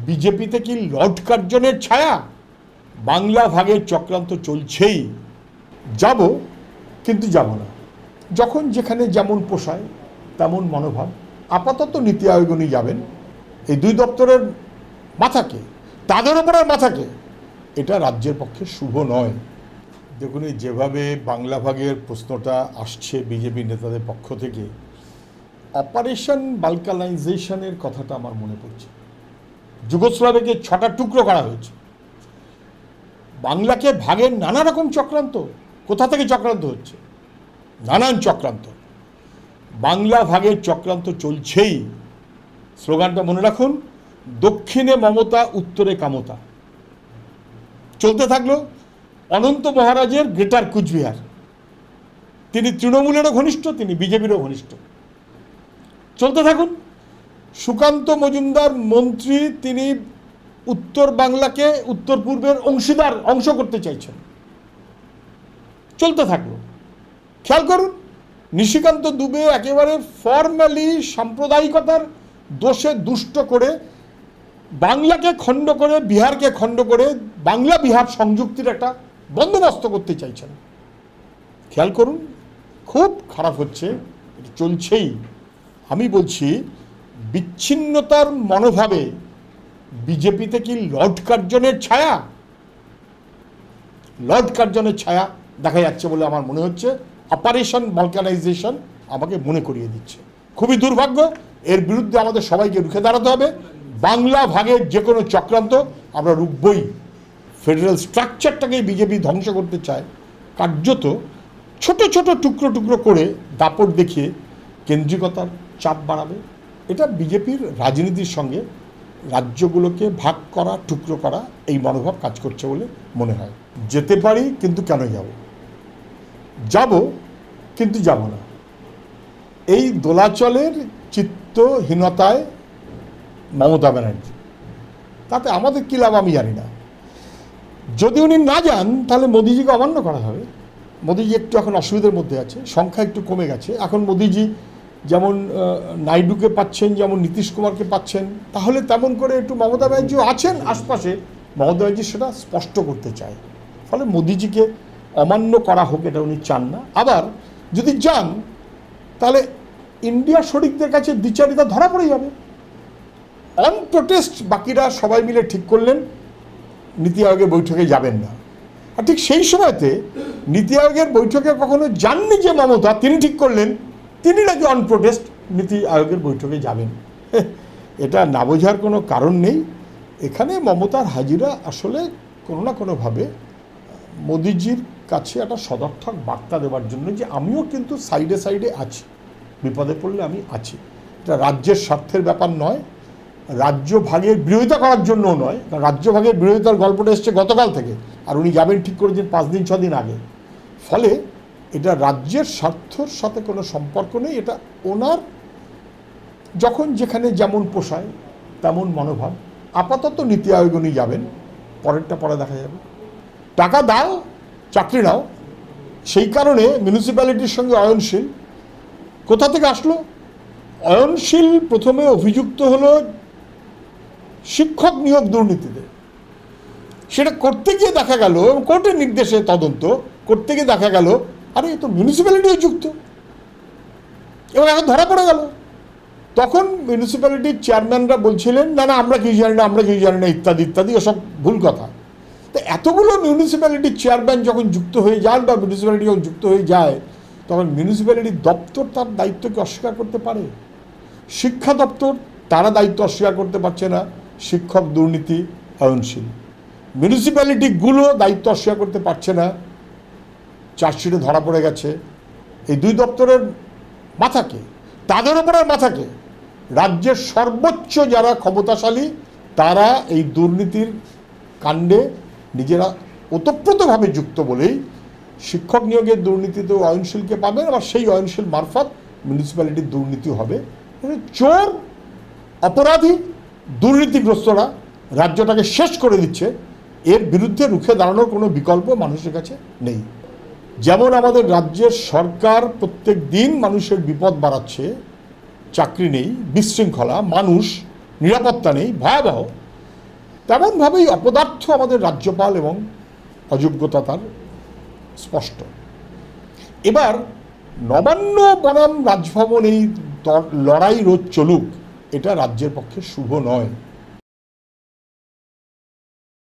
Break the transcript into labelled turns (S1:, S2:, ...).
S1: বিজেপিতে কি লর্ড কার্জনের ছায়া? বাংলা ভাগের চক্রান্ত চলছেই। যাব কিন্তু যাব না, যখন যেখানে যেমন পোষায় তেমন মনোভাব। আপাতত নীতি আয়োগ উনি যাবেন, এই দুই দপ্তরের মাথাকে, তাদের ওপরের মাথাকে, এটা রাজ্যের পক্ষে শুভ নয়। দেখুন, যেভাবে বাংলা ভাগের প্রশ্নটা আসছে বিজেপি নেতাদের পক্ষ থেকে, অপারেশন বালকানাইজেশনের কথাটা আমার মনে পড়ছে। যুগোস্লাভিয়াকে 6টা টুকরো করা হয়েছে। বাংলাকে ভাগের নানা রকম চক্রান্ত, কোথা থেকে চক্রান্ত হচ্ছে? নানান চক্রান্ত। বাংলা ভাগের চক্রান্ত চলছেই। স্লোগানটা মনে রাখুন, দক্ষিণে মমতা, উত্তরে কামতা। চলতে থাকলো অনন্ত মহারাজের গ্রেটার কুচবিহার। তিনি তৃণমূলেরও ঘনিষ্ঠ, তিনি বিজেপিরও ঘনিষ্ঠ। চলতে থাকুন সুকান্ত মজুমদার মন্ত্রী, তিনি উত্তর বাংলাকে উত্তর পূর্বের অংশ করতে চাইছেন। চলতে থাকলো। খেয়াল করুন, নিশিকান্ত দুবে একেবারে ফর্মালি সাম্প্রদায়িকতার দোষে দুষ্ট করে বাংলাকে খণ্ড করে, বিহারকে খণ্ড করে বাংলা বিহার সংযুক্তির একটা বন্দোবস্ত করতে চাইছেন। খেয়াল করুন, খুব খারাপ হচ্ছে, এটা চলছেই। আমি বলছি, বিচ্ছিন্নতার মনোভাবে বিজেপিতে কি লর্ড কার্জনের ছায়া? লর্ড কার্জনের ছায়া দেখা যাচ্ছে বলে আমার মনে হচ্ছে। অপারেশন বালকানাইজেশন আমাকে মনে করিয়ে দিচ্ছে। খুবই দুর্ভাগ্য। এর বিরুদ্ধে আমাদের সবাইকে রুখে দাঁড়াতে হবে। বাংলা ভাগের যে কোনো চক্রান্ত আমরা রুখবই। ফেডারেল স্ট্রাকচারটাকে বিজেপি ধ্বংস করতে চায়, কার্যত ছোট ছোট টুকরো টুকরো করে দাপট দেখিয়ে কেন্দ্রিকতার চাপ বাড়াবে। এটা বিজেপির রাজনীতির সঙ্গে রাজ্যগুলোকে ভাগ করা, টুকরো করা, এই মনোভাব কাজ করছে বলে মনে হয়। যেতে পারি, কিন্তু কেন যাব? যাব কিন্তু যাব না, এই দোলাচলের চিত্তহীনতায় মমতা ব্যানার্জি। তাতে আমাদের কী লাভ আমি জানি না। যদি উনি না যান তাহলে মোদিজিকে অমান্য করা হবে। মোদিজি একটু এখন অসুবিধার মধ্যে আছে, সংখ্যা একটু কমে গেছে। এখন মোদিজি যেমন নাইডুকে পাচ্ছেন, যেমন নীতিশ কুমারকে পাচ্ছেন, তাহলে তেমন করে একটু মমতা ব্যানার্জিও আছেন আশপাশে, মমতা ব্যানার্জি সেটা স্পষ্ট করতে চায়। ফলে মোদিজিকে অমান্য করা হোক, এটা উনি চান না। আবার যদি যান তাহলে ইন্ডিয়া শরিকদের কাছে দ্বিচারিতা ধরা পড়ে যাবে। অন প্রোটেস্ট বাকিরা সবাই মিলে ঠিক করলেন নীতি আয়োগের বৈঠকে যাবেন না। আর ঠিক সেই সময়তে নীতি আয়োগের বৈঠকে কখনো যাননি যে মমতা, তিনি ঠিক করলেন তিনি নাকি অন প্রোটেস্ট নীতি আয়োগের বৈঠকে যাবেন। এটা না বোঝার কোনো কারণ নেই। এখানে মমতার হাজিরা আসলে কোনো না কোনোভাবে মোদিজির কাছে একটা সদর্থক বার্তা দেওয়ার জন্য, যে আমিও কিন্তু সাইডে সাইডে আছি, বিপদে পড়লে আমি আছি। এটা রাজ্যের স্বার্থের ব্যাপার নয়, রাজ্য ভাগের বিরোধিতা করার জন্যও নয়। কারণ রাজ্য ভাগের বিরোধিতার গল্পটা এসছে গতকাল থেকে, আর উনি যাবেন ঠিক করেছেন 5 দিন 6 দিন আগে। ফলে এটা রাজ্যের স্বার্থর সাথে কোনো সম্পর্ক নেই। এটা ওনার যখন যেখানে যেমন পোষায় তেমন মনোভাব। আপাতত নীতি আয়োগ উনি যাবেন, পরেরটা পরে দেখা যাবে। টাকা দাও, চাকরি নাও, সেই কারণে মিউনিসিপ্যালিটির সঙ্গে অয়নশীল। কোথা থেকে আসলো অয়নশীল? প্রথমে অভিযুক্ত হলো শিক্ষক নিয়োগ দুর্নীতিতে। সেটা করতে গিয়ে দেখা গেল, কোর্টের নির্দেশে তদন্ত করতে গিয়ে দেখা গেল, আরে এ তো মিউনিসিপ্যালিটিও যুক্ত, এবং এখন ধরা পড়ে গেল। তখন মিউনিসিপ্যালিটির চেয়ারম্যানরা বলছিলেন না না আমরা কিছু জানি না, আমরা কিছু জানি না, ইত্যাদি ইত্যাদি, ওসব ভুল কথা। তো এতগুলো মিউনিসিপ্যালিটির চেয়ারম্যান যখন যুক্ত হয়ে যান বা মিউনিসিপ্যালিটি যখন যুক্ত হয়ে যায়, তখন মিউনিসিপ্যালিটির দপ্তর তার দায়িত্বকে অস্বীকার করতে পারে? শিক্ষা দপ্তর তারা দায়িত্ব অস্বীকার করতে পারছে না, শিক্ষক দুর্নীতি অয়নশীল। মিউনিসিপ্যালিটিগুলো দায়িত্ব অস্বীকার করতে পারছে না, চার্জশিটে ধরা পড়ে গেছে। এই দুই দপ্তরের মাথাকে, তাদের ওপরের মাথাকে, রাজ্যের সর্বোচ্চ যারা ক্ষমতাশালী তারা এই দুর্নীতির কাণ্ডে নিজেরা ওতপ্রোতভাবে যুক্ত বলেই শিক্ষক নিয়োগের দুর্নীতিতেও অয়নশীলকে পাবেন, আবার সেই অয়নশীল মারফত মিউনিসিপ্যালিটির দুর্নীতি হবে। চোর, অপরাধী, দুর্নীতিগ্রস্তরা রাজ্যটাকে শেষ করে দিচ্ছে। এর বিরুদ্ধে রুখে দাঁড়ানোর কোনো বিকল্প মানুষের কাছে নেই। যেমন আমাদের রাজ্যের সরকার প্রত্যেক দিন মানুষের বিপদ বাড়াচ্ছে, চাকরি নেই, বিশৃঙ্খলা, মানুষ, নিরাপত্তা নেই, ভয়াবহ। তেমনভাবেই অপদার্থ আমাদের রাজ্যপাল এবং অযোগ্যতা তার স্পষ্ট। এবার নবান্ন বনাম রাজভবন এই লড়াই রোজ চলুক, এটা রাজ্যের পক্ষে শুভ নয়।